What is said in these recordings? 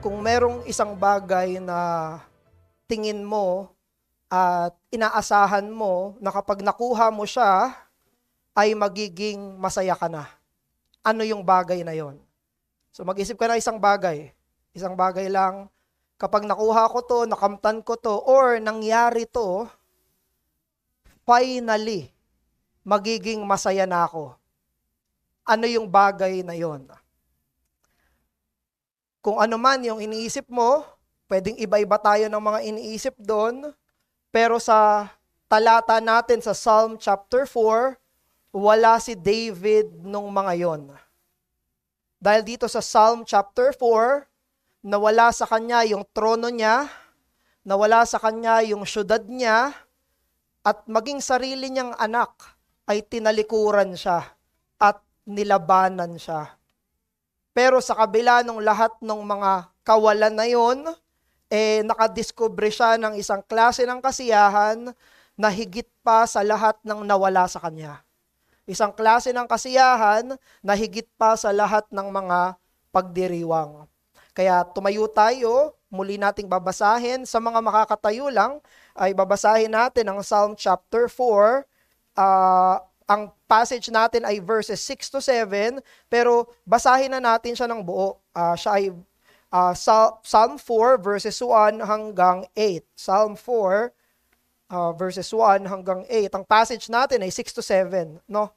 kung merong isang bagay na tingin mo at inaasahan mo na kapag nakuha mo siya, ay magiging masaya ka na. Ano yung bagay na yon? So mag-isip ka na isang bagay. Isang bagay lang, kapag nakuha ko to, nakamtan ko to, or nangyari to, finally, magiging masaya na ako. Ano yung bagay na yon? Kung ano man yung iniisip mo, pwedeng iba-iba tayo ng mga iniisip doon, pero sa talata natin sa Psalm chapter 4, wala si David nung mga yon. Dahil dito sa Psalm chapter 4, nawala sa kanya yung trono niya, nawala sa kanya yung syudad niya, at maging sarili niyang anak ay tinalikuran siya at nilabanan siya. Pero sa kabila ng lahat ng mga kawalan na yon, nakadiskubre siya ng isang klase ng kasiyahan na higit pa sa lahat ng nawala sa kanya. Isang klase ng kasiyahan na higit pa sa lahat ng mga pagdiriwang. Kaya tumayo tayo, muli nating babasahin. Sa mga makakatayo lang, ay babasahin natin ang Psalm chapter 4. Ang passage natin ay verses 6 to 7, pero basahin na natin siya ng buo. Siya ay Psalm 4 verses 1 hanggang 8. Psalm 4 verses 1 hanggang 8. Ang passage natin ay 6 to 7, no?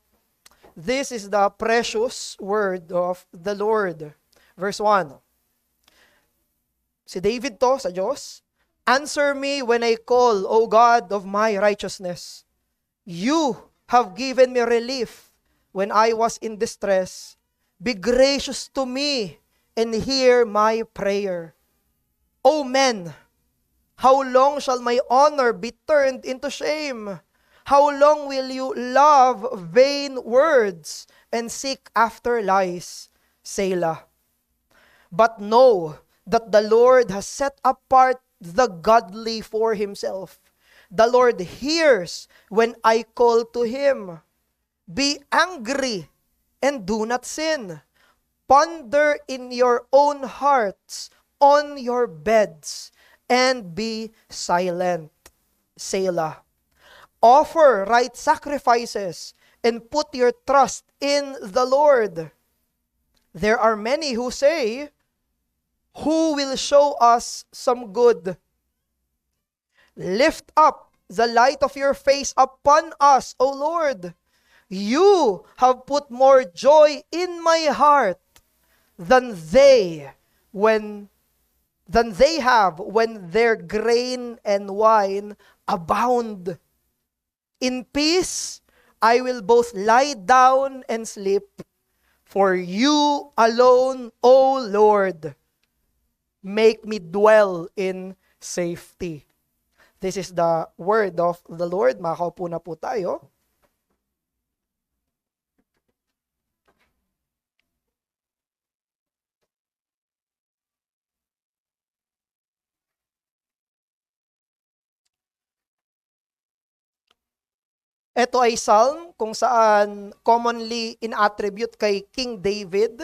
This is the precious word of the Lord. Verse 1. Si David to sa Diyos, "Answer me when I call, O God of my righteousness. You have given me relief when I was in distress. Be gracious to me and hear my prayer. O men, how long shall my honor be turned into shame? How long will you love vain words and seek after lies? Selah. But know that the Lord has set apart the godly for himself. The Lord hears when I call to him. Be angry and do not sin. Ponder in your own hearts on your beds and be silent. Selah. Offer right sacrifices and put your trust in the Lord. There are many who say, who will show us some good? Lift up the light of your face upon us, O Lord. You have put more joy in my heart than they have when their grain and wine abound. In peace, I will both lie down and sleep, for you alone, O Lord, make me dwell in safety." This is the word of the Lord. Makaupo na po tayo. Ito ay psalm kung saan commonly in-attribute kay King David.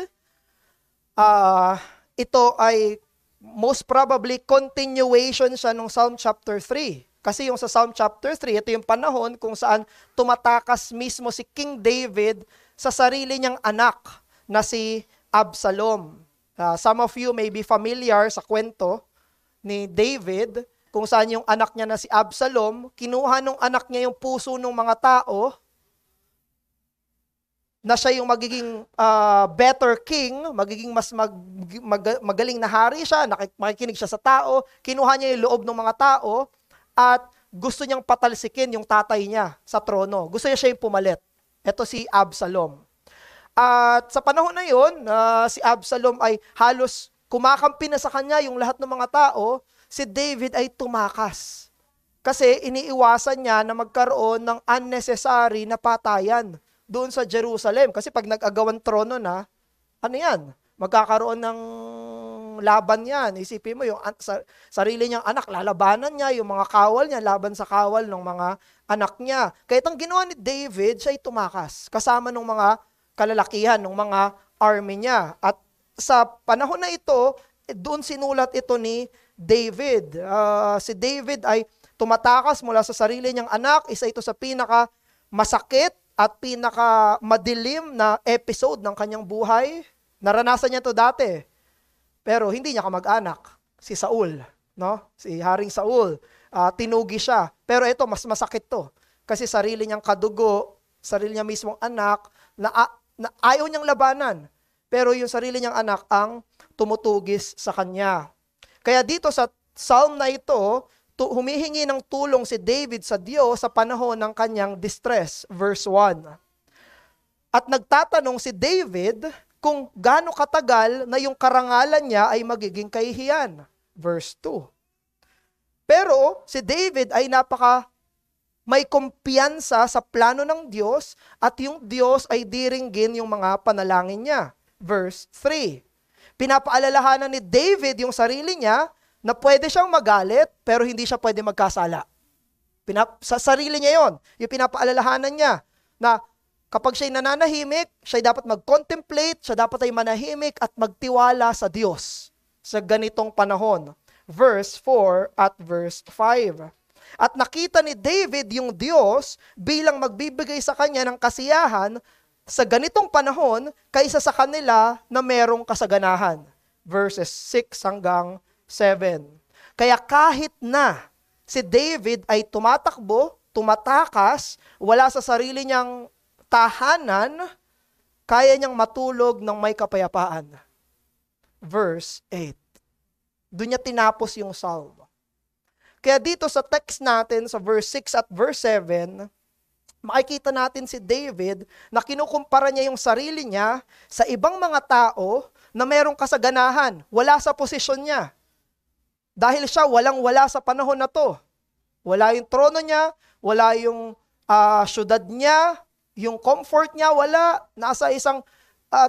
Ito ay most probably continuation siya ng Psalm chapter 3. Kasi yung sa Psalm chapter 3, ito yung panahon kung saan tumatakas mismo si King David sa sarili niyang anak na si Absalom. Some of you may be familiar sa kwento ni David, kung saan yung anak niya na si Absalom, kinuha nung anak niya yung puso ng mga tao, na siya yung magiging better king, magiging mas magaling na hari siya, makikinig siya sa tao, kinuha niya yung loob ng mga tao, at gusto niyang patalsikin yung tatay niya sa trono. Gusto niya siya yung pumalit. Ito si Absalom. At sa panahon na yun, si Absalom ay halos kumakampi na sa kanya yung lahat ng mga tao, si David ay tumakas. Kasi iniiwasan niya na magkaroon ng unnecessary na patayan doon sa Jerusalem. Kasi pag nag-agawan trono na, ano yan? Magkakaroon ng laban yan. Isipin mo, yung sarili niyang anak, lalabanan niya, yung mga kawal niya, laban sa kawal ng mga anak niya. Kaya itong ginawa ni David, siya ay tumakas. Kasama ng mga kalalakihan, ng mga army niya. At sa panahon na ito, doon sinulat ito ni David. Si David ay tumatakas mula sa sarili niyang anak. Isa ito sa pinaka masakit at pinaka madilim na episode ng kanyang buhay. Naranasan niya to dati. Pero hindi niya kamag-anak. Si Saul, no? Si Haring Saul. Tinugi siya. Pero ito, mas masakit to. Kasi sarili niyang kadugo, sarili niya mismong anak, na ayaw niyang labanan. Pero yung sarili niyang anak ang tumutugis sa kanya. Kaya dito sa psalm na ito, humihingi ng tulong si David sa Diyos sa panahon ng kanyang distress. Verse 1. At nagtatanong si David kung gaano katagal na yung karangalan niya ay magiging kahihiyan. Verse 2. Pero si David ay may kumpiyansa sa plano ng Diyos at yung Diyos ay diringgin yung mga panalangin niya. Verse 3. Pinapaalalahanan ni David yung sarili niya na pwede siyang magalit pero hindi siya pwede magkasala. Sa sarili niya yon, yung pinapaalalahanan niya na kapag siya'y nananahimik, siya'y dapat mag-contemplate, siya dapat ay manahimik at magtiwala sa Diyos sa ganitong panahon. Verse 4 at verse 5. At nakita ni David yung Diyos bilang magbibigay sa kanya ng kasiyahan sa ganitong panahon kaysa sa kanila na merong kasaganahan. Verses 6 hanggang 7. Kaya kahit na si David ay tumatakbo, tumatakas, wala sa sarili niyang tahanan, kaya niyang matulog ng may kapayapaan. Verse 8. Doon niya tinapos yung psalm. Kaya dito sa text natin, sa verse 6 at verse 7, makikita natin si David na kinukumpara niya yung sarili niya sa ibang mga tao na merong kasaganahan, wala sa posisyon niya. Dahil siya walang-wala sa panahon na to. Wala yung trono niya, wala yung syudad niya, yung comfort niya, wala. Nasa isang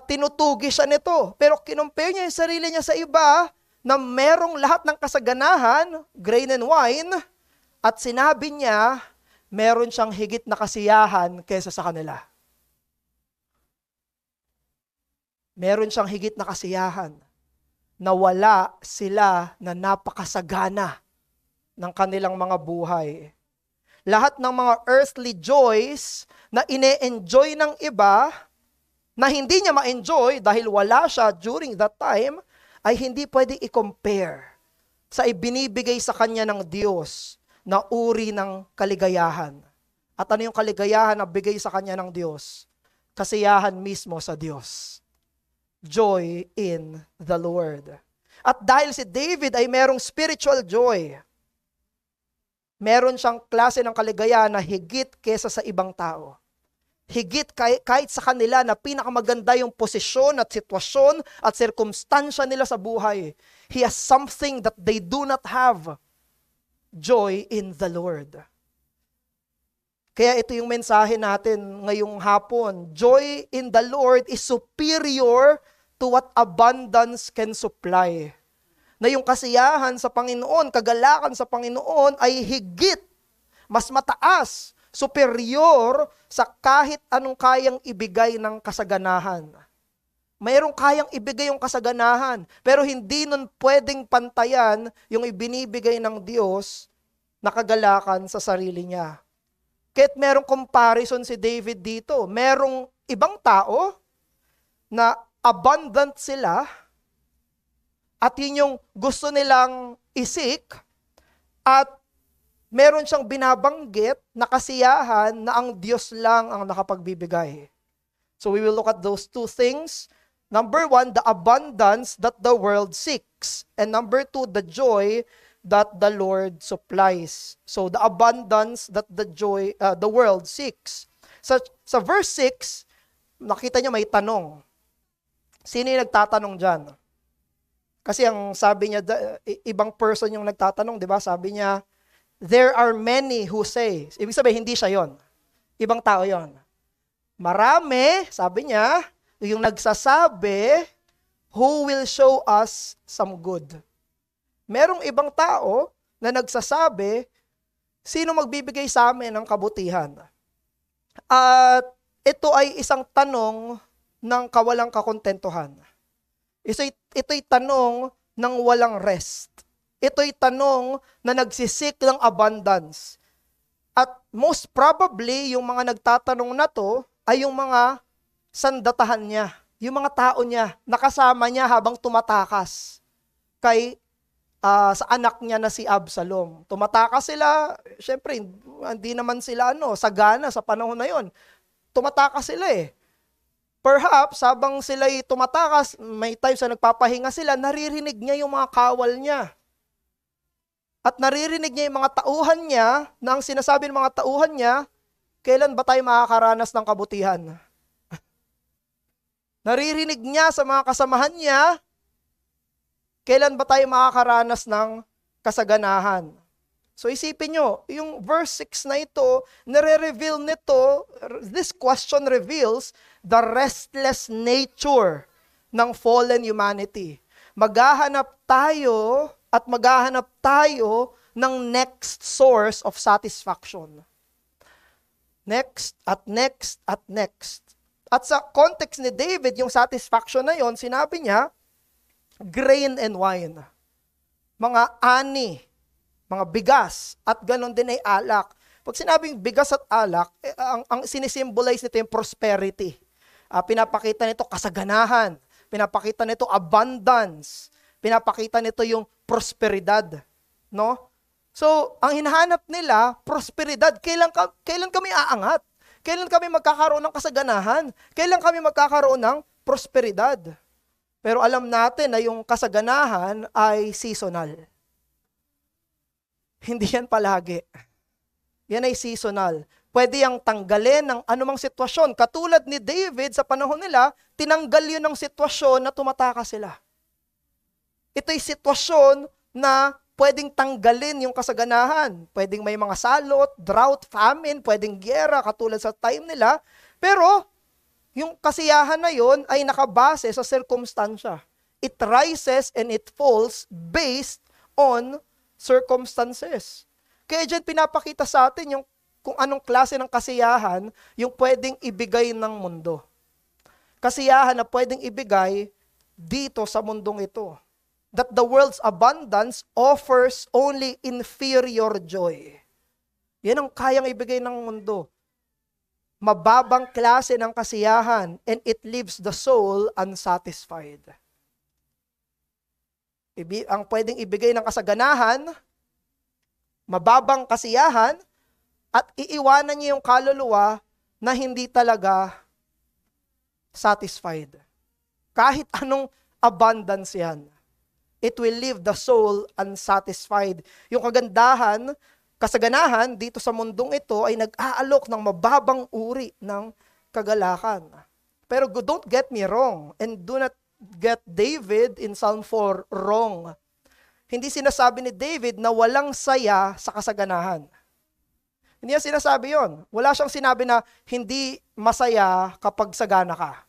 tinutugi siya nito. Pero kinumpare niya yung sarili niya sa iba na merong lahat ng kasaganahan, grain and wine, at sinabi niya, meron siyang higit na kasiyahan kaysa sa kanila. Meron siyang higit na kasiyahan na wala sila na napakasagana ng kanilang mga buhay. Lahat ng mga earthly joys na ine-enjoy ng iba, na hindi niya ma-enjoy dahil wala siya during that time, ay hindi pwede i-compare sa ibinibigay sa kanya ng Diyos na uri ng kaligayahan. At ano yung kaligayahan na bigay sa kanya ng Diyos? Kasiyahan mismo sa Diyos. Joy in the Lord. At dahil si David ay merong spiritual joy, meron siyang klase ng kaligayahan na higit kesa sa ibang tao. Higit kahit sa kanila na pinakamaganda yung posisyon at sitwasyon at sirkumstansya nila sa buhay. He has something that they do not have. Joy in the Lord. Kaya ito yung mensahe natin ngayong hapon. Joy in the Lord is superior to what abundance can supply. Na yung kasiyahan sa Panginoon, kagalakan sa Panginoon ay higit, mas mataas, superior sa kahit anong kayang ibigay ng kasaganahan. Mayroong kayang ibigay yung kasaganahan, pero hindi nun pwedeng pantayan yung ibinibigay ng Diyos na kagalakan sa sarili niya. Kahit merong comparison si David dito, merong ibang tao na abundant sila at yun yung gusto nilang isik at meron siyang binabanggit na kasiyahan na ang Diyos lang ang nakapagbibigay. So we will look at those two things. Number 1, the abundance that the world seeks. And number 2, the joy that the Lord supplies. So the abundance that the world seeks. Sa verse 6, nakita niyo may tanong. Sino yung nagtatanong dyan? Kasi ang sabi niya, ibang person yung nagtatanong, di ba? Sabi niya, there are many who say, ibig sabihin, hindi siya yon. Ibang tao yon. Marami, sabi niya, yung nagsasabi, who will show us some good. Merong ibang tao na nagsasabi, sino magbibigay sa amin ng kabutihan? At ito ay isang tanong ng kawalang kakontentuhan. Ito'y tanong ng walang rest? Ito'y tanong na nagsisik ng abundance. At most probably, yung mga nagtatanong na to ay yung mga sandatahan niya, yung mga tao niya, nakasama niya habang tumatakas sa anak niya na si Absalom. Tumatakas sila, syempre, hindi naman sila sagana sa panahon na yon. Tumatakas sila eh. Perhaps, habang sila'y tumatakas, may times na nagpapahinga sila, naririnig niya yung mga kawal niya. At naririnig niya yung mga tauhan niya, na ang sinasabi ng mga tauhan niya, kailan ba tayo makakaranas ng kabutihan? Naririnig niya sa mga kasamahan niya, kailan ba tayo makakaranas ng kasaganahan? So isipin nyo, yung verse 6 na ito, nare-reveal nito, this question reveals the restless nature ng fallen humanity. Maghahanap tayo ng next source of satisfaction. Next, at next, at next. At sa context ni David, yung satisfaction na yon, sinabi niya, grain and wine. Mga ani, mga bigas, at ganon din ay alak. Pag sinabing bigas at alak, ang sinisimbolize nito yung prosperity. Pinapakita nito kasaganahan. Pinapakita nito abundance. Pinapakita nito yung prosperidad. No? So, ang hinahanap nila, prosperidad. Kailan kami aangat? Kailan kami magkakaroon ng kasaganahan? Kailan kami magkakaroon ng prosperidad? Pero alam natin na yung kasaganahan ay seasonal. Hindi yan palagi. Yan ay seasonal. Pwede yang tanggalin ng anumang sitwasyon. Katulad ni David sa panahon nila, tinanggal yun ng sitwasyon na tumatakas sila. Ito'y sitwasyon na pwedeng tanggalin yung kasaganahan. Pwedeng may mga salot, drought, famine, pwedeng gyera katulad sa time nila. Pero yung kasiyahan na yon ay nakabase sa circumstansya. It rises and it falls based on circumstances. Kaya dyan pinapakita sa atin yung kung anong klase ng kasiyahan yung pwedeng ibigay ng mundo. Kasiyahan na pwedeng ibigay dito sa mundong ito. That the world's abundance offers only inferior joy. Yan ang kayang ibigay ng mundo. Mababang klase ng kasiyahan and it leaves the soul unsatisfied. Ang pwedeng ibigay ng kasaganahan, mababang kasiyahan, at iiwanan niya yung kaluluwa na hindi talaga satisfied. Kahit anong abundance yan, it will leave the soul unsatisfied. Yung kagandahan, kasaganahan dito sa mundong ito ay nag-aalok ng mababang uri ng kagalakan. Pero don't get me wrong, and do not get David in Psalm 4 wrong. Hindi sinasabi ni David na walang saya sa kasaganahan. Hindi niya sinasabi yon. Wala siyang sinabi na hindi masaya kapag sagana ka.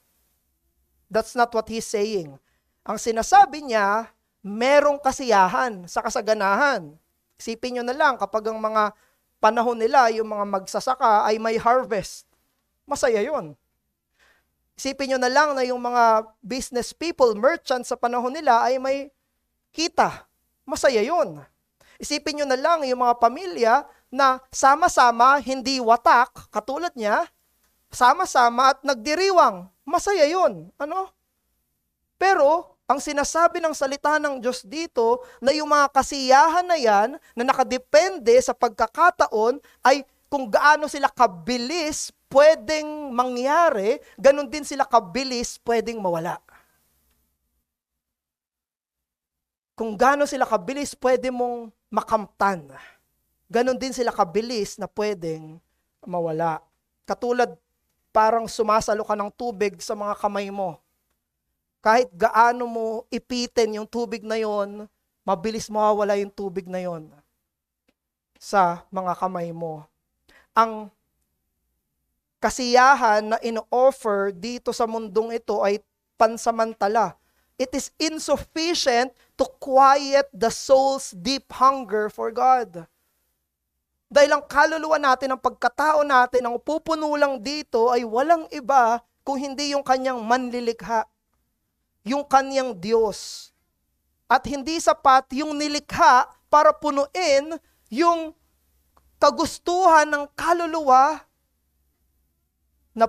That's not what he's saying. Ang sinasabi niya, merong kasiyahan sa kasaganahan. Isipin nyo na lang, kapag ang mga panahon nila, yung mga magsasaka ay may harvest. Masaya yon. Isipin nyo na lang na yung mga business people, merchants sa panahon nila ay may kita. Masaya yon. Isipin nyo na lang yung mga pamilya na sama-sama, hindi watak, katulad niya, sama-sama at nagdiriwang. Masaya yon. Ano? Pero, ang sinasabi ng salita ng Diyos dito, na yung mga kasiyahan na yan, na nakadepende sa pagkakataon, ay kung gaano sila kabilis pwedeng mangyari, ganun din sila kabilis pwedeng mawala. Kung gaano sila kabilis pwede mong makamtan, ganun din sila kabilis na pwedeng mawala. Katulad, parang sumasalo ka ng tubig sa mga kamay mo. Kahit gaano mo ipitin yung tubig na yon, mabilis mawawala yung tubig na yon sa mga kamay mo. Ang kasiyahan na ino-offer dito sa mundong ito ay pansamantala. It is insufficient to quiet the soul's deep hunger for God. Dahil ang kaluluwa natin, ang pagkatao natin, ang pupuno lang dito ay walang iba kung hindi yung kanyang manlilikha. Yung kanyang Diyos. at hindi sapat yung nilikha para punuin yung kagustuhan ng kaluluwa na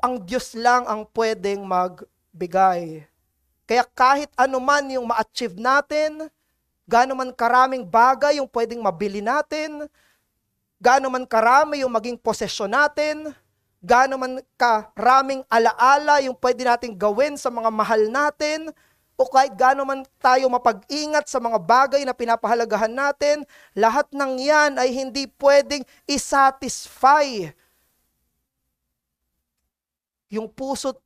ang Diyos lang ang pwedeng magbigay. Kaya kahit anuman yung ma-achieve natin, gaano man karaming bagay yung pwedeng mabili natin, gaano man karami yung maging posesyon natin, gaano man karaming alaala yung pwede nating gawin sa mga mahal natin, o kahit gaano man tayo mapag-ingat sa mga bagay na pinapahalagahan natin, lahat ng yan ay hindi pwedeng isatisfy yung puso't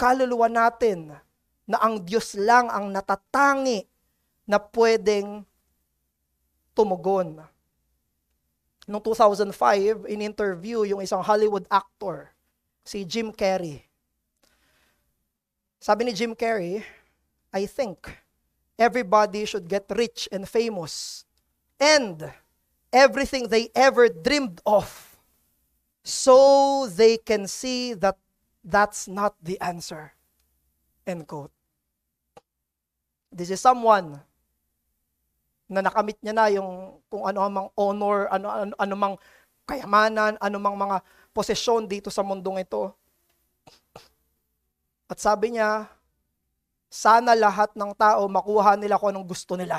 kaluluwa natin na ang Diyos lang ang natatangi na pwedeng tumugon. Noong 2005, in-interview yung isang Hollywood actor, si Jim Carrey. Sabi ni Jim Carrey, I think everybody should get rich and famous and everything they ever dreamed of so they can see that that's not the answer. End quote. This is someone na nakamit niya na yung kung ano mang honor, ano mang kayamanan, ano mang mga posesyon dito sa mundong ito. At sabi niya, sana lahat ng tao makuha nila kung anong gusto nila.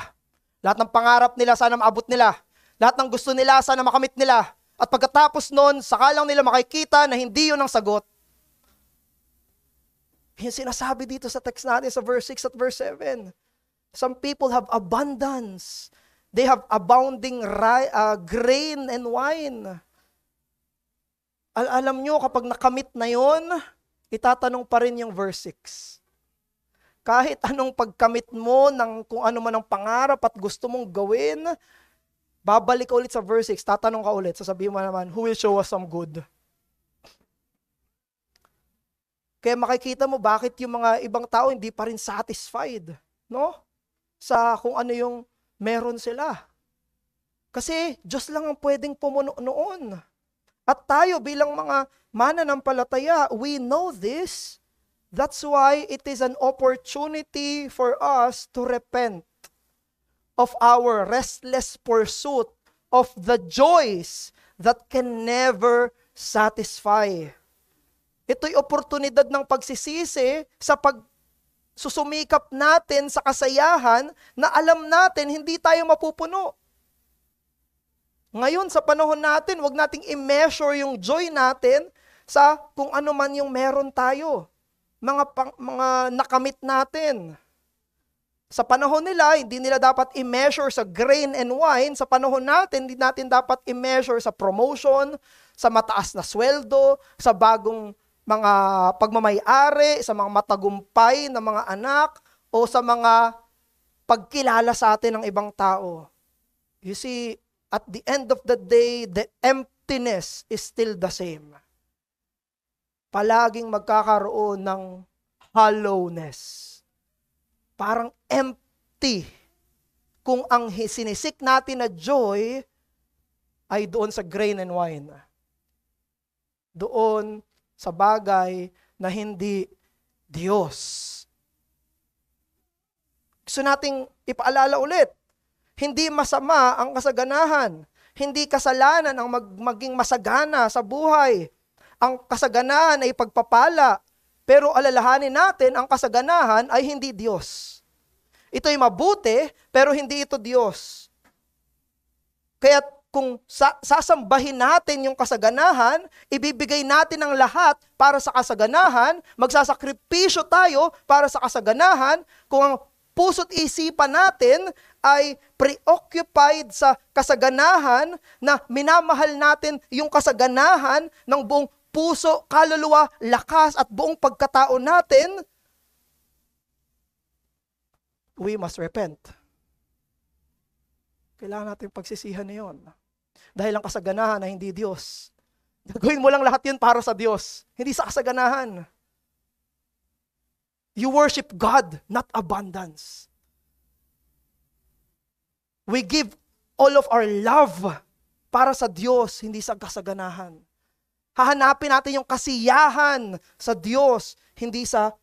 Lahat ng pangarap nila, sana maabot nila. Lahat ng gusto nila, sana makamit nila. At pagkatapos nun, saka lang nila makikita na hindi yun ang sagot. Yung sinasabi dito sa text natin sa verse 6 at verse 7. Some people have abundance. They have abounding grain and wine. Alam nyo, kapag nakamit na yon, itatanong pa rin yung verse 6. Kahit anong pagkamit mo ng kung ano man ang pangarap at gusto mong gawin, babalik ka ulit sa verse 6, tatanong ka ulit, sasabihin mo naman, who will show us some good? Kaya makikita mo bakit yung mga ibang tao hindi pa rin satisfied, no? Sa kung ano yung meron sila. Kasi Diyos lang ang pwedeng pumuno noon. At tayo bilang mga mananampalataya, we know this. That's why it is an opportunity for us to repent of our restless pursuit of the joys that can never satisfy. Ito'y oportunidad ng pagsisisi sa pagsusumikap natin sa kasayahan na alam natin hindi tayo mapupuno. Ngayon sa panahon natin, wag nating i-measure yung joy natin sa kung ano man yung meron tayo. Mga nakamit natin. Sa panahon nila, hindi nila dapat i-measure sa grain and wine. Sa panahon natin, hindi natin dapat i-measure sa promotion, sa mataas na sweldo, sa bagong mga pagmamay-ari, sa mga matagumpay na mga anak, o sa mga pagkilala sa atin ng ibang tao. You see, at the end of the day, the emptiness is still the same. Palaging magkakaroon ng hollowness. Parang empty. Kung ang sinisik natin na joy ay doon sa grain and wine. Doon sa bagay na hindi Diyos. Gusto nating ipaalala ulit, hindi masama ang kasaganahan. Hindi kasalanan ang maging masagana sa buhay. Ang kasaganahan ay pagpapala, pero alalahanin natin, ang kasaganahan ay hindi Diyos. Ito'y mabuti, pero hindi ito Diyos. Kaya kung sasambahin natin yung kasaganahan, ibibigay natin ang lahat para sa kasaganahan, magsasakripisyo tayo para sa kasaganahan, kung ang puso't isipan natin ay preoccupied sa kasaganahan, na minamahal natin yung kasaganahan ng buong puso, kaluluwa, lakas at buong pagkatao natin, we must repent. Kailangan natin pagsisihan na yun. Dahil ang kasaganahan na hindi Diyos. Gagawin mo lang lahat yun para sa Diyos, hindi sa kasaganahan. You worship God, not abundance. We give all of our love para sa Diyos, hindi sa kasaganahan. Hahanapin natin yung kasiyahan sa Diyos, hindi sa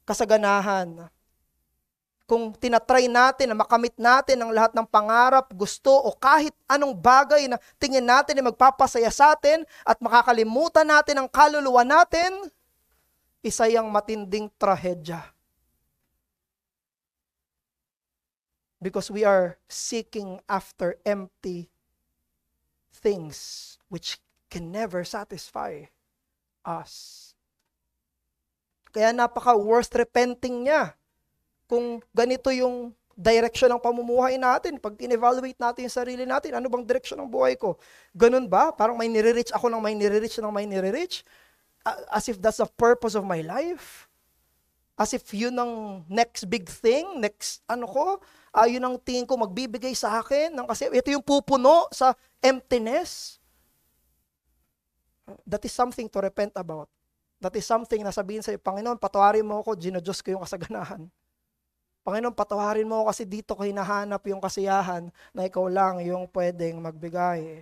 kasaganahan. kung tinatry natin na makamit natin ang lahat ng pangarap, gusto o kahit anong bagay na tingin natin na magpapasaya sa atin at makakalimutan natin ang kaluluwa natin, isa yang matinding trahedya. Because we are seeking after empty things which can never satisfy us. Kaya napaka-worth repenting niya. Kung ganito yung direction ng pamumuhay natin, pag in-evaluate natin yung sarili natin, ano bang direction ng buhay ko? Ganun ba? Parang may nire-reach ako ng may nire-reach ng may nire-reach? As if that's the purpose of my life? As if yun ang next big thing? Next, yun ang tingin ko magbibigay sa akin? Kasi ito yung pupuno sa emptiness? That is something to repent about. That is something na sabihin sa'yo, Panginoon, patawarin mo ako, ginodiyos ko yung kasaganahan. Panginoon, patawarin mo kasi dito ko hinahanap yung kasiyahan na ikaw lang yung pwedeng magbigay.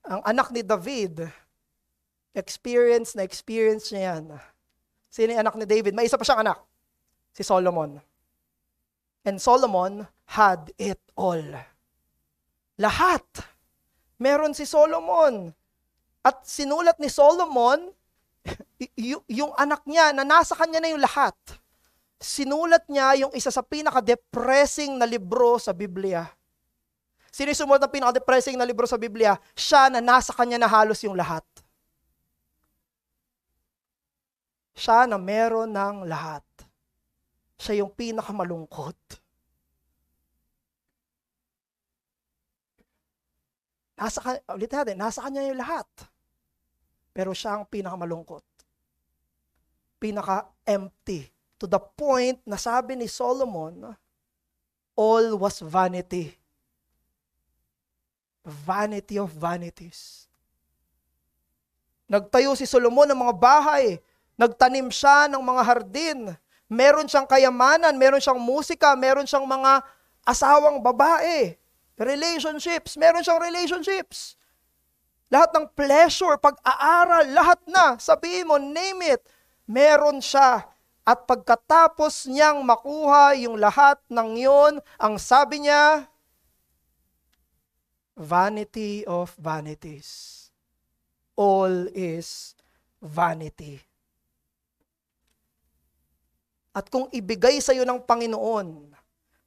Ang anak ni David, experience niya yan. Sino yung anak ni David? May isa pa siyang anak, si Solomon. And Solomon had it all. Lahat. Meron si Solomon. At sinulat ni Solomon, yung anak niya, na nasa kanya na yung lahat. Sinulat niya yung isa sa pinaka-depressing na libro sa Biblia. Sino yung sumulat ng pinaka-depressing na libro sa Biblia? Siya na nasa kanya na halos yung lahat. Siya na meron ng lahat. Siya yung pinakamalungkot. Nasa kanya yung lahat. Pero siya ang pinakamalungkot. Pinaka-empty. To the point na sabi ni Solomon, all was vanity. Vanity of vanities. Nagtayo si Solomon ng mga bahay. Nagtanim siya ng mga hardin. Meron siyang kayamanan, meron siyang musika, meron siyang mga asawang babae. Relationships, meron siyang relationships. Lahat ng pleasure, pag-aaral, lahat na. Sabihin mo, name it. Meron siya. At pagkatapos niyang makuha yung lahat ng yon, ang sabi niya, vanity of vanities. All is vanity. At kung ibigay sa iyo ng Panginoon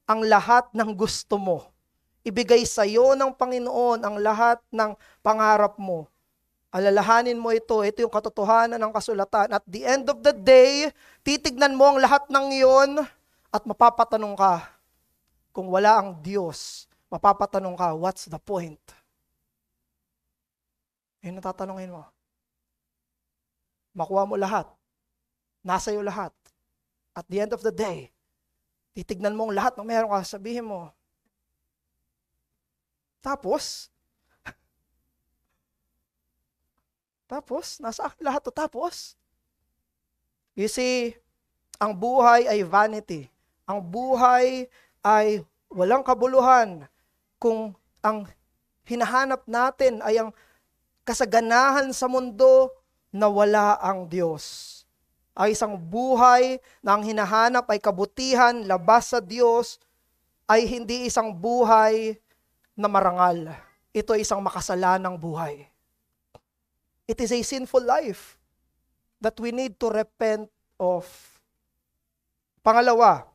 ang lahat ng gusto mo, ibigay sa iyo ng Panginoon ang lahat ng pangarap mo, alalahanin mo ito yung katotohanan ng kasulatan. At the end of the day, titignan mo ang lahat ng iyon at mapapatanong ka, kung wala ang Diyos, mapapatanong ka, what's the point? Yun ang tatanungin mo. Makuha mo lahat. Nasa iyo lahat. At the end of the day, titignan mo ang lahat ng meron ka, sabihin mo, tapos, nasa akin lahat to. Tapos, you see, ang buhay ay vanity. Ang buhay ay walang kabuluhan. Kung ang hinahanap natin ay ang kasaganahan sa mundo na wala ang Diyos. Ay isang buhay na ang hinahanap ay kabutihan, labas sa Diyos, ay hindi isang buhay na marangal. Ito ay isang makasalanang buhay. It is a sinful life that we need to repent of. Pangalawa,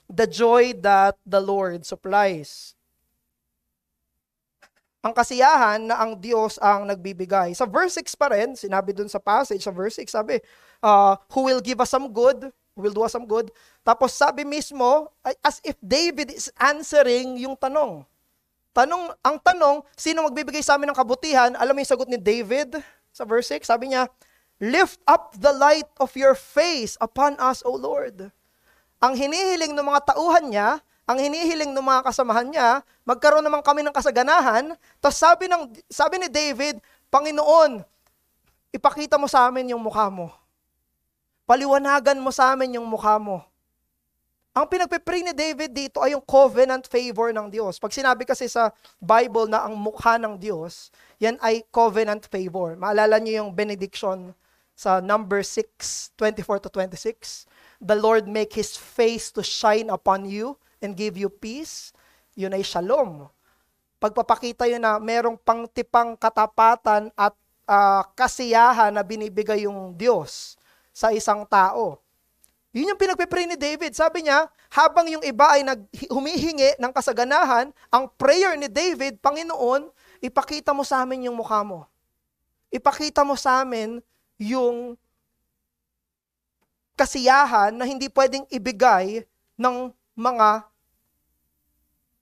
the joy that the Lord supplies. Ang kasiyahan na ang Diyos ang nagbibigay. Sa verse 6 pa rin, sinabi dun sa passage, sa verse 6, sabi, who will give us some good, who will do us some good. Tapos sabi mismo, as if David is answering yung tanong. Ang tanong, sino magbibigay sa amin ng kabutihan? Alam mo yung sagot ni David? Sa verse 6, sabi niya, lift up the light of your face upon us, O Lord. Ang hinihiling ng mga tauhan niya, ang hinihiling ng mga kasamahan niya, magkaroon naman kami ng kasaganahan. Tapos sabi ni David, Panginoon, ipakita mo sa amin yung mukha mo. Paliwanagan mo sa amin yung mukha mo. Ang pinagpipray ni David dito ay yung covenant favor ng Diyos. Pag sinabi kasi sa Bible na ang mukha ng Diyos, yan ay covenant favor. Maalala niyo yung benediction sa number 6:24-26. The Lord make His face to shine upon you and give you peace. Yun ay shalom. Pagpapakita yun na merong pangtipang katapatan at kasiyahan na binibigay yung Diyos sa isang tao. Yun yung pinagpipray ni David. Sabi niya, habang yung iba ay humihingi ng kasaganahan, ang prayer ni David, Panginoon, ipakita mo sa amin yung mukha mo. Ipakita mo sa amin yung kasiyahan na hindi pwedeng ibigay ng mga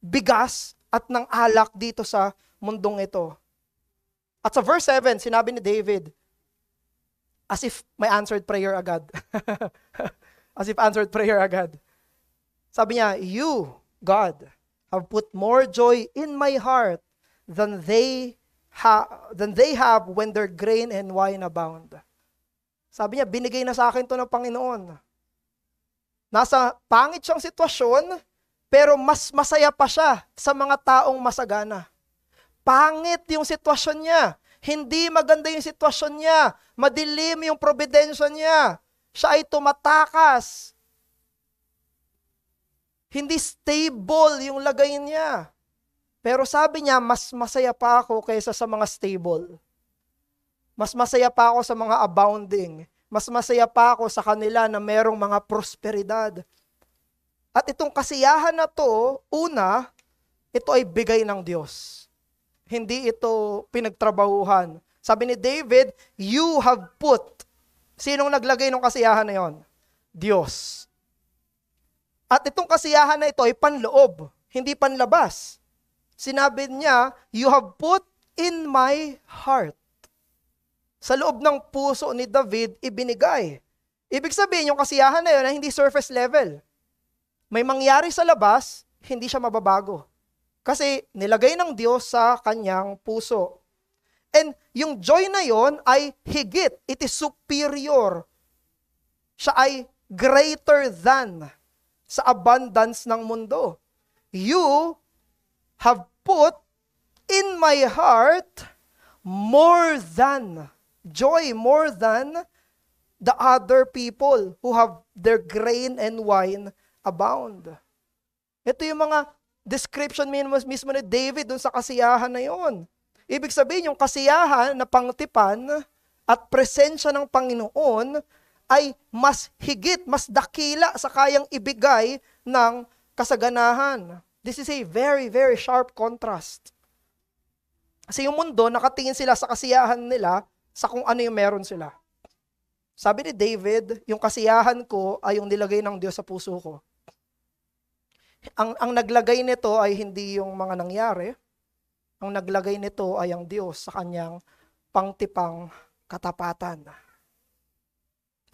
bigas at ng alak dito sa mundong ito. At sa verse 7, sinabi ni David, as if may answered prayer agad. As if answered prayer agad. Sabi niya, you, God, have put more joy in my heart than they have when their grain and wine abound. Sabi niya, binigay na sa akin to ng Panginoon. Nasa pangit siyang sitwasyon, pero mas masaya pa siya sa mga taong masagana. Pangit yung sitwasyon niya. Hindi maganda yung sitwasyon niya. Madilim yung providensya niya. Siya ay tumatakas. Hindi stable yung lagay niya. Pero sabi niya, mas masaya pa ako kaysa sa mga stable. Mas masaya pa ako sa mga abounding. Mas masaya pa ako sa kanila na merong mga prosperidad. At itong kasiyahan na to, una, ito ay bigay ng Diyos. Hindi ito pinagtrabahuhan. Sabi ni David, you have put. Sinong naglagay ng kasiyahan na yon? Diyos. At itong kasiyahan na ito ay panloob, hindi panlabas. Sinabi niya, you have put in my heart. Sa loob ng puso ni David, ibinigay. Ibig sabihin, yung kasiyahan na yun ay hindi surface level. May mangyari sa labas, hindi siya mababago. Kasi nilagay ng Diyos sa kanyang puso. And yung joy na yon ay higit. It is superior. Siya ay greater than sa abundance ng mundo. You have put in my heart more than joy, more than the other people who have their grain and wine abound. Ito yung mga description mismo ni David dun sa kasiyahan na yon. Ibig sabihin, yung kasiyahan na pangtipan at presensya ng Panginoon ay mas higit, mas dakila sa kayang ibigay ng kasaganahan. This is a very, very sharp contrast. Kasi yung mundo, nakatingin sila sa kasiyahan nila sa kung ano yung meron sila. Sabi ni David, yung kasiyahan ko ay yung nilagay ng Diyos sa puso ko. Ang naglagay nito ay hindi yung mga nangyari. Ang naglagay nito ay ang Diyos sa kanyang pangtipang katapatan.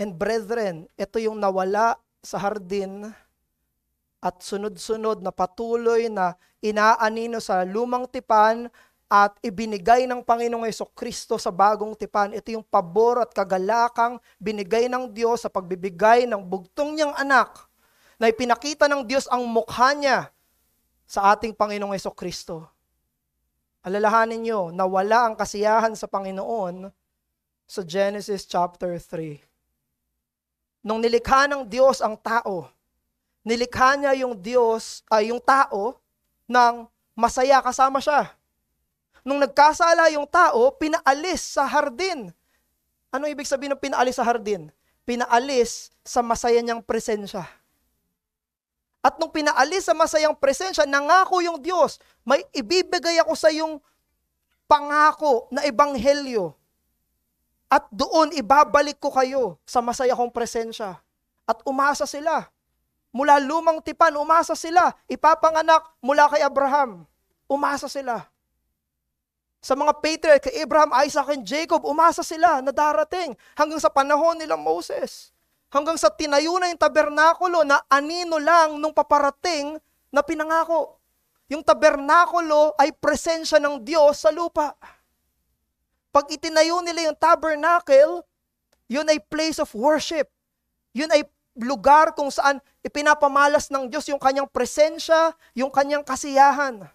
And brethren, ito yung nawala sa hardin at sunod-sunod na patuloy na inaanino sa lumang tipan at ibinigay ng Panginoong Jesucristo sa bagong tipan. Ito yung pabor at kagalakang binigay ng Diyos sa pagbibigay ng bugtong niyang anak na ipinakita ng Diyos ang mukha niya sa ating Panginoong Jesucristo. Alalahanin nyo, nawala ang kasiyahan sa Panginoon sa Genesis chapter 3. Nung nilikha ng Diyos ang tao, nilikha niya yung yung tao ng masaya kasama siya. Nung nagkasala yung tao, pinaalis sa hardin. Ano ibig sabihin ng pinaalis sa hardin? Pinaalis sa masaya niyang presensya. At nung pinaalis sa masayang presensya, nangako yung Diyos, may ibibigay ako sa yung pangako na ebanghelyo. At doon ibabalik ko kayo sa masaya kong presensya. At umasa sila. Mula lumang tipan, umasa sila. Ipapanganak mula kay Abraham. Umasa sila. Sa mga patriarch, kay Abraham, Isaac, and Jacob, umasa sila na darating hanggang sa panahon nila Moses. Hanggang sa tinayo na yung tabernakulo na anino lang nung paparating na pinangako. Yung tabernakulo ay presensya ng Diyos sa lupa. Pag itinayo nila yung tabernacle, yun ay place of worship. Yun ay lugar kung saan ipinapamalas ng Diyos yung kanyang presensya, yung kanyang kasiyahan.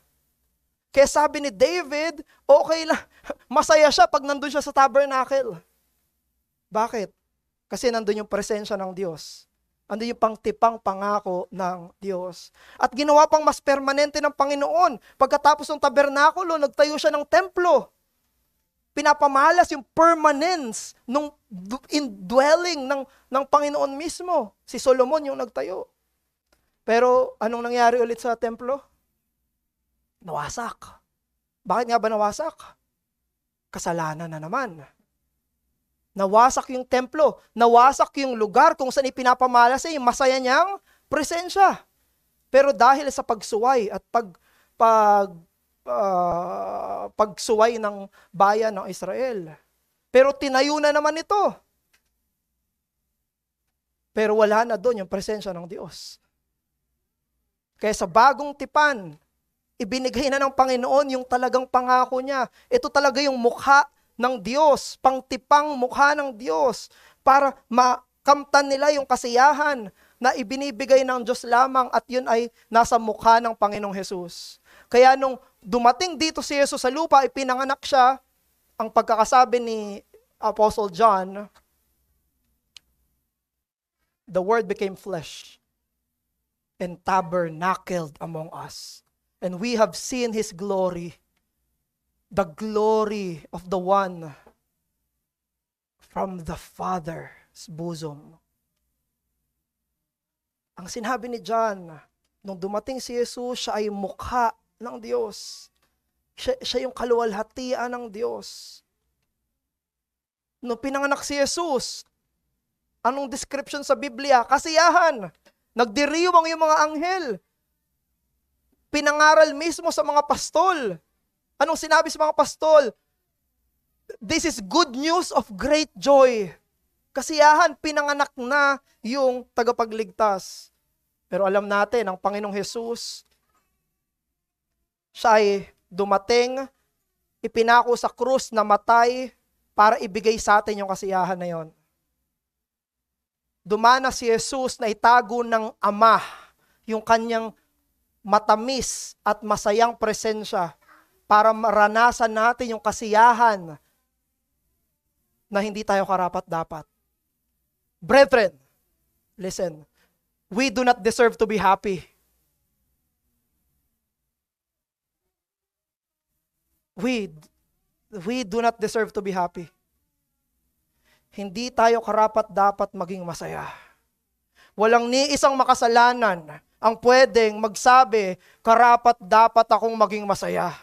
Kaya sabi ni David, okay lang, masaya siya pag nandun siya sa tabernacle. Bakit? Kasi nandun yung presensya ng Diyos. Nandun yung pangtipang pangako ng Diyos. At ginawa pang mas permanente ng Panginoon. Pagkatapos ng tabernakulo, nagtayo siya ng templo. Pinapamalas yung permanence ng indwelling ng Panginoon mismo. Si Solomon yung nagtayo. Pero anong nangyari ulit sa templo? Nawasak. Bakit nga ba nawasak? Kasalanan na naman. Nawasak yung templo, nawasak yung lugar kung saan ipinapamalas yung masaya niyang presensya. Pero dahil sa pagsuway at pagsuway ng bayan ng Israel. Pero tinayo na naman ito. Pero wala na doon yung presensya ng Diyos. Kaya sa bagong tipan, ibinigay na ng Panginoon yung talagang pangako niya. Ito talaga yung mukha ng Diyos, pangtipang mukha ng Diyos, para makamtan nila yung kasiyahan na ibinibigay ng Diyos lamang, at yun ay nasa mukha ng Panginoong Hesus. Kaya nung dumating dito si Jesus sa lupa, ipinanganak siya, ang pagkakasabi ni Apostle John, the Word became flesh and tabernacled among us. And we have seen His glory, the glory of the one from the Father's bosom. Ang sinabi ni John, nung dumating si Jesus, siya ay mukha ng Diyos. Siya yung kaluwalhatian ng Diyos. Nung pinanganak si Jesus, anong description sa Biblia? Kasiyahan. Nagdiriwang yung mga anghel. Pinangaral mismo sa mga pastol. Anong sinabi sa mga pastol? This is good news of great joy. Kasiyahan, pinanganak na yung tagapagligtas. Pero alam natin, ang Panginoong Hesus, siya ay dumating, ipinako sa krus, namatay, para ibigay sa atin yung kasiyahan na yon. Dumana si Jesus na itago ng Ama yung kanyang matamis at masayang presensya, para maranasan natin yung kasiyahan na hindi tayo karapat-dapat. Brethren, listen, we do not deserve to be happy. We do not deserve to be happy. Hindi tayo karapat-dapat maging masaya. Walang ni isang makasalanan ang pwedeng magsabi, karapat-dapat akong maging masaya.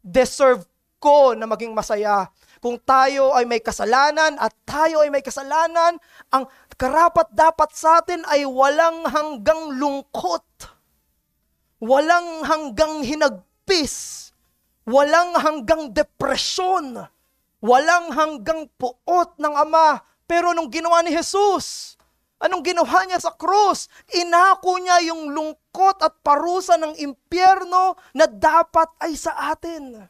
Deserve ko na maging masaya. Kung tayo ay may kasalanan at tayo ay may kasalanan, ang karapat-dapat sa atin ay walang hanggang lungkot, walang hanggang hinagpis, walang hanggang depresyon, walang hanggang puot ng Ama. Pero nung ginawa ni Jesus, anong ginawa niya sa krus? Inako niya yung lungkot at parusa ng impyerno na dapat ay sa atin.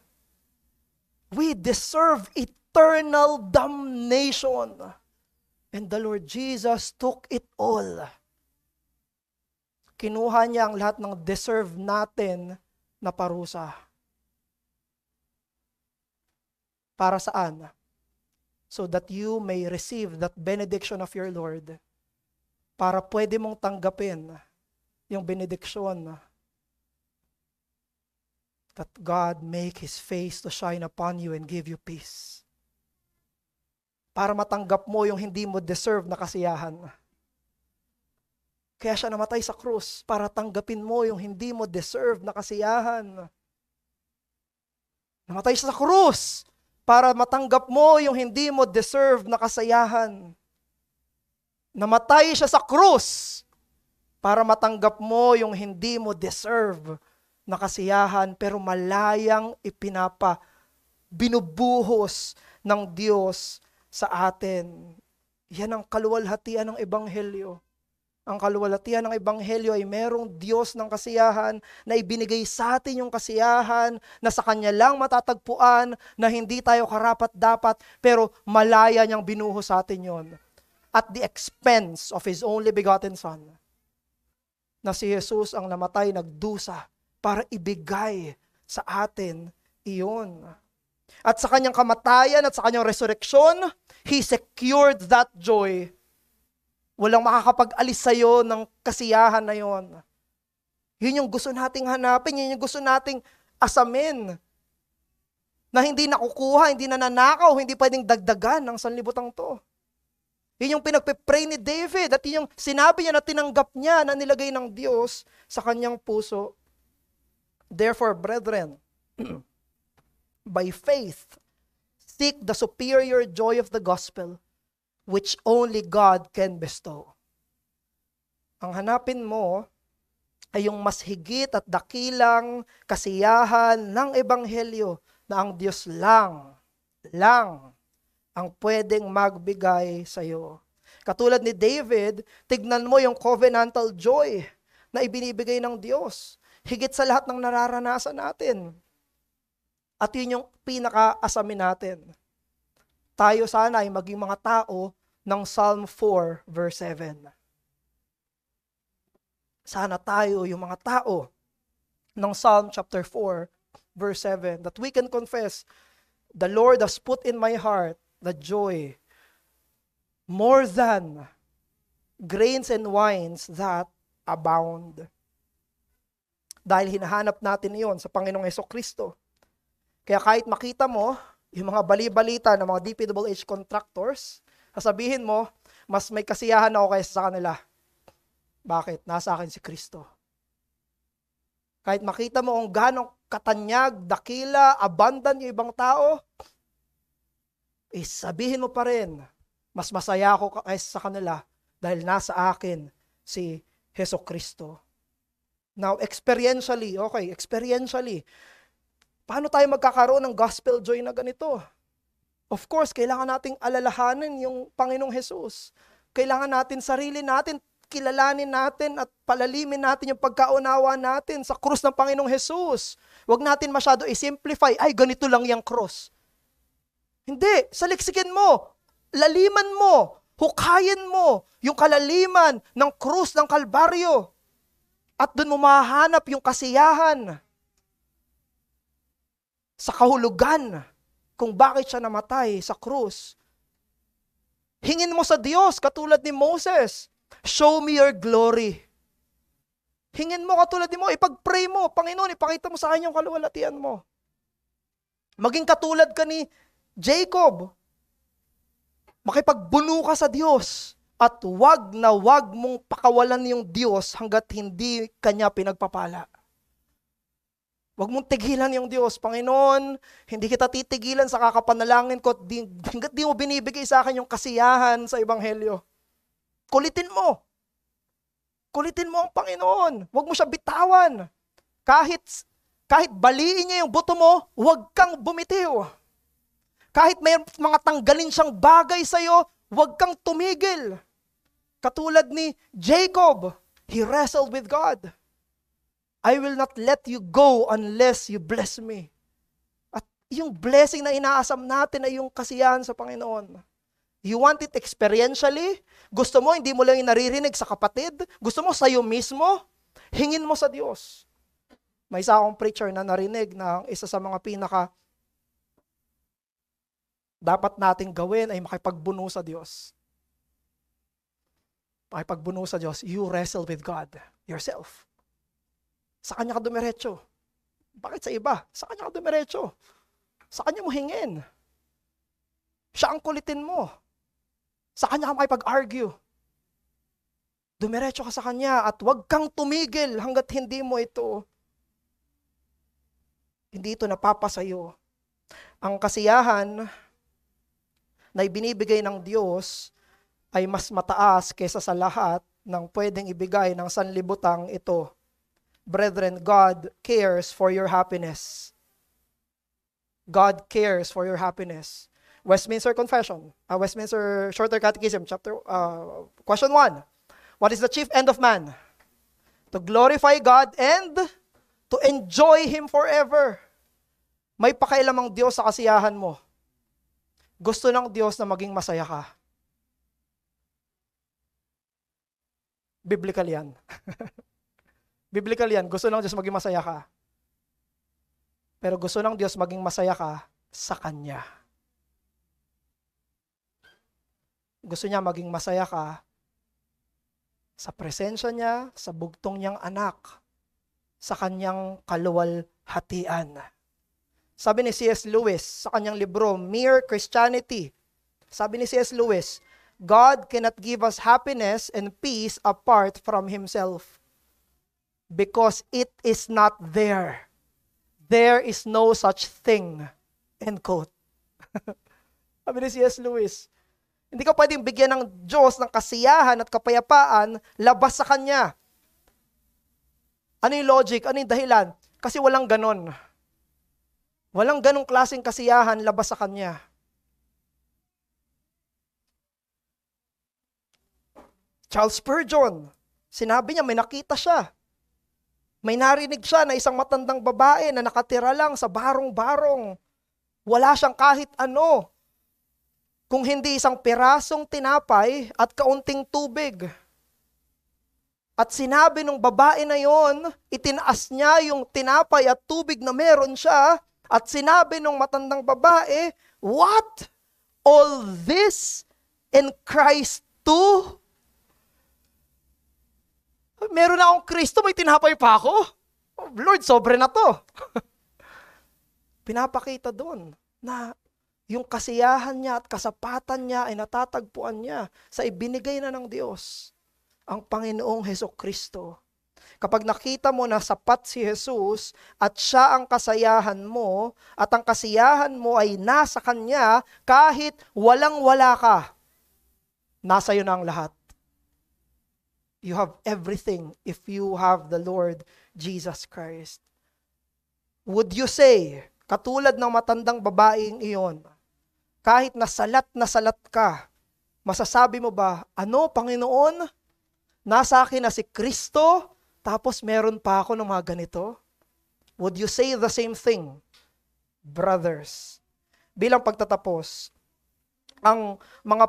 We deserve eternal damnation. And the Lord Jesus took it all. Kinuha niya ang lahat ng deserve natin na parusa. Para saan? So that you may receive that benediction of your Lord. Para pwede mong tanggapin yung benediksyon that God make His face to shine upon you and give you peace. Para matanggap mo yung hindi mo deserve na kasiyahan. Kaya siya namatay sa krus para tanggapin mo yung hindi mo deserve na kasiyahan. Namatay siya sa krus para matanggap mo yung hindi mo deserve na kasayahan. Namatay siya sa krus para matanggap mo yung hindi mo deserve na kasiyahan, pero malayang binubuhos ng Diyos sa atin. Yan ang kaluwalhatian ng Ebanghelyo. Ang kaluwalhatian ng Ebanghelyo ay merong Diyos ng kasiyahan na ibinigay sa atin yung kasiyahan na sa Kanya lang matatagpuan, na hindi tayo karapat-dapat, pero malaya niyang binuhos sa atin yon at the expense of His only begotten Son, na si Jesus ang namatay, nagdusa, para ibigay sa atin iyon. At sa kanyang kamatayan at sa kanyang resurrection, He secured that joy. Walang makakapag-alis sa'yo ng kasiyahan na yon. Yun yung gusto nating hanapin, yun yung gusto nating asamin. Na hindi nakukuha, hindi nananakaw, hindi pwedeng dagdagan ng sanlibutan to. Yun yung pinagpe-pray ni David at yun yung sinabi niya na tinanggap niya na nilagay ng Diyos sa kanyang puso. Therefore, brethren, by faith, seek the superior joy of the gospel, which only God can bestow. Ang hanapin mo ay yung mas higit at dakilang kasiyahan ng Ebanghelyo na ang Diyos lang ang pwedeng magbigay sa iyo. Katulad ni David, tignan mo yung covenantal joy na ibinibigay ng Diyos. Higit sa lahat ng nararanasan natin. At yun yung pinaka-asamin natin. Tayo sana ay maging mga tao ng Psalm 4 verse 7. Sana tayo yung mga tao ng Psalm chapter 4 verse 7 that we can confess, the Lord has put in my heart the joy more than grains and wines that abound. Dahil hinahanap natin yon sa Panginoong Hesukristo. Kaya kahit makita mo yung mga bali-balita ng mga DPWH contractors, sasabihin mo, mas may kasiyahan ako kaysa sa kanila. Bakit? Nasa akin si Kristo. Kahit makita mo kung ganong katanyag, dakila, abundant yung ibang tao, sabihin mo pa rin, mas masaya ako kaysa sa kanila dahil nasa akin si Hesukristo. Now, experientially, paano tayo magkakaroon ng gospel joy na ganito? Of course, kailangan nating alalahanin yung Panginoong Jesus. Kailangan natin sarili natin, kilalanin natin at palalimin natin yung pagkaunawa natin sa krus ng Panginoong Jesus. Huwag natin masyado i-simplify, ay ganito lang yung cross. Hindi, saliksikin mo, laliman mo, hukayin mo yung kalaliman ng krus ng Kalbaryo. At doon mo mahanap yung kasiyahan sa kahulugan kung bakit siya namatay sa krus. Hingin mo sa Diyos katulad ni Moses, show me your glory. Hingin mo katulad ni mo, ipag-pray mo, Panginoon, ipakita mo sa akin yung kaluwalhatian mo. Maging katulad ka ni Jacob, makipagbuno ka sa Diyos. At wag na wag mong pakawalan yung Diyos hanggat hindi kanya pinagpapala. Wag mong tigilan yung Diyos. Panginoon, hindi kita titigilan sa kakapanalangin ko hanggat di mo binibigay sa akin yung kasiyahan sa Ebanghelyo. Kulitin mo. Kulitin mo ang Panginoon. Wag mo siya bitawan. Kahit baliin niya yung buto mo, wag kang bumitiw. Kahit may mga tanggalin siyang bagay sa'yo, wag kang tumigil. Katulad ni Jacob, he wrestled with God. I will not let you go unless you bless me. At yung blessing na inaasam natin ay yung kasiyahan sa Panginoon. You want it experientially? Gusto mo, hindi mo lang yung naririnig sa kapatid? Gusto mo sa'yo mismo? Hingin mo sa Diyos. May isa akong preacher na narinig na isa sa mga dapat nating gawin ay makipagbuno sa Diyos. Makipagbuno sa Diyos, you wrestle with God yourself. Sa Kanya ka dumiretso. Bakit sa iba? Sa Kanya ka dumiretso. Sa Kanya mo hingin. Siya ang kulitin mo. Sa Kanya ka makipag-argue. Dumiretso ka sa Kanya at huwag kang tumigil hanggat hindi ito napapasayo. Ang kasiyahan na ibinibigay ng Diyos ay mas mataas kaysa sa lahat ng pwedeng ibigay ng sanlibutang ito. Brethren, God cares for your happiness. God cares for your happiness. Westminster Confession, Westminster Shorter Catechism, question 1. What is the chief end of man? To glorify God and to enjoy Him forever. May pakialam ang Diyos sa kasiyahan mo. Gusto ng Diyos na maging masaya ka. Biblical yan. Biblical yan. Gusto ng Diyos maging masaya ka. Pero gusto ng Diyos maging masaya ka sa Kanya. Gusto niya maging masaya ka sa presensya niya, sa bugtong niyang anak, sa Kanyang kaluwalhatian. Sabi ni C.S. Lewis sa kanyang libro, Mere Christianity, sabi ni C.S. Lewis, God cannot give us happiness and peace apart from Himself because it is not there. There is no such thing. End quote. Sabi ni C.S. Lewis, hindi ka pwedeng bigyan ng Diyos ng kasiyahan at kapayapaan labas sa Kanya. Ano yung logic? Ano yung dahilan? Kasi walang ganon. Walang ganong klaseng kasiyahan labas sa Kanya. Charles Spurgeon, sinabi niya may nakita siya. May narinig siya na isang matandang babae na nakatira lang sa barong-barong. Wala siyang kahit ano, kung hindi isang pirasong tinapay at kaunting tubig. At sinabi ng babae na yon, itinaas niya yung tinapay at tubig na meron siya, at sinabi ng matandang babae, "What? All this in Christ too?" Meron na akong Kristo, may tinapay pa ako? Oh, Lord, sobre na to. Pinapakita doon na yung kasiyahan niya at kasapatan niya ay natatagpuan niya sa ibinigay na ng Diyos, ang Panginoong Hesukristo. Kapag nakita mo na sapat si Jesus at siya ang kasayahan mo at ang kasiyahan mo ay nasa Kanya, kahit walang-wala ka, nasa iyo na ang lahat. You have everything if you have the Lord Jesus Christ. Would you say, katulad ng matandang babaeng iyon, kahit na salat ka, masasabi mo ba, ano, Panginoon? Nasa akin na si Kristo, tapos meron pa ako ng mga ganito? Would you say the same thing, brothers? Bilang pagtatapos, ang mga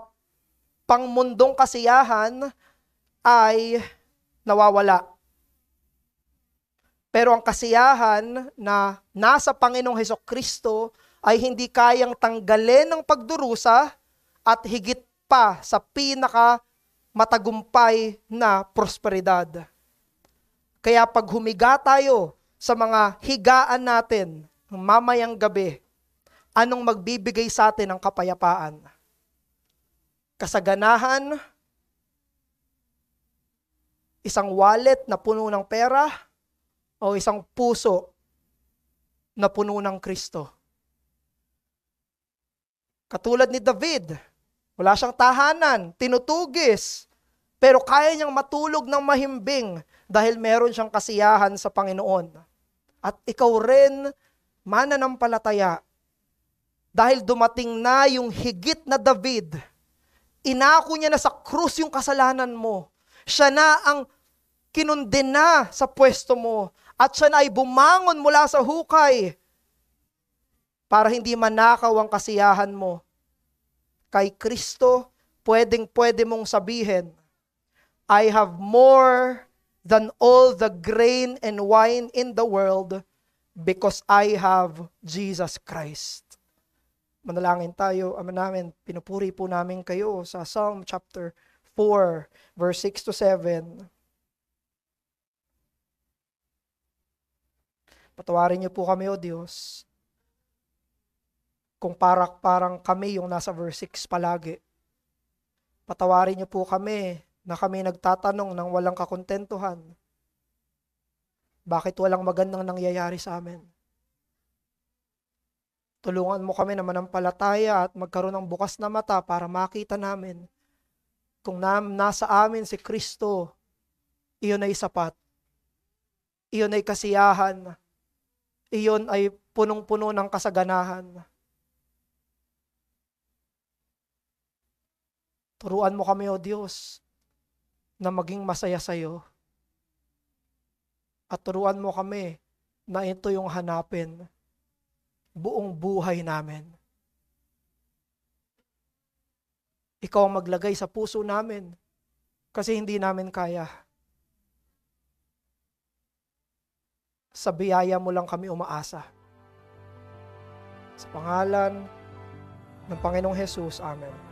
pangmundong kasiyahan ay nawawala. Pero ang kasiyahan na nasa Panginoong Hesukristo ay hindi kayang tanggalin ng pagdurusa at higit pa sa pinaka matagumpay na prosperidad. Kaya pag humiga tayo sa mga higaan natin mamayang gabi, anong magbibigay sa atin ng kapayapaan? Kasaganahan, isang wallet na puno ng pera, o isang puso na puno ng Kristo? Katulad ni David, wala siyang tahanan, tinutugis, pero kaya niyang matulog ng mahimbing dahil meron siyang kasiyahan sa Panginoon. At ikaw rin, mananampalataya, dahil dumating na yung higit na David, inako niya na sa krus yung kasalanan mo. Siya na ang kinundena sa pwesto mo, at siya na ay bumangon mula sa hukay para hindi manakaw ang kasiyahan mo. Kay Kristo, pwede mong sabihin, I have more than all the grain and wine in the world because I have Jesus Christ. Manalangin tayo, Ama namin, pinupuri po namin kayo sa Psalm chapter 4, verse 6 to 7. Patawarin niyo po kami, O Diyos, kung parang kami yung nasa verse 6 palagi. Patawarin niyo po kami na kami nagtatanong ng walang kakontentuhan. Bakit walang magandang nangyayari sa amin? Tulungan mo kami na manampalataya at magkaroon ng bukas na mata para makita namin kung nasa amin si Kristo, iyon ay sapat. Iyon ay kasiyahan. Iyon ay punong-puno ng kasaganahan. Turuan mo kami, O Diyos, na maging masaya sa iyo. At turuan mo kami na ito yung hanapin buong buhay namin. Ikaw ang maglagay sa puso namin kasi hindi namin kaya. Sa biyaya mo lang kami umaasa. Sa pangalan ng Panginoong Jesus. Amen.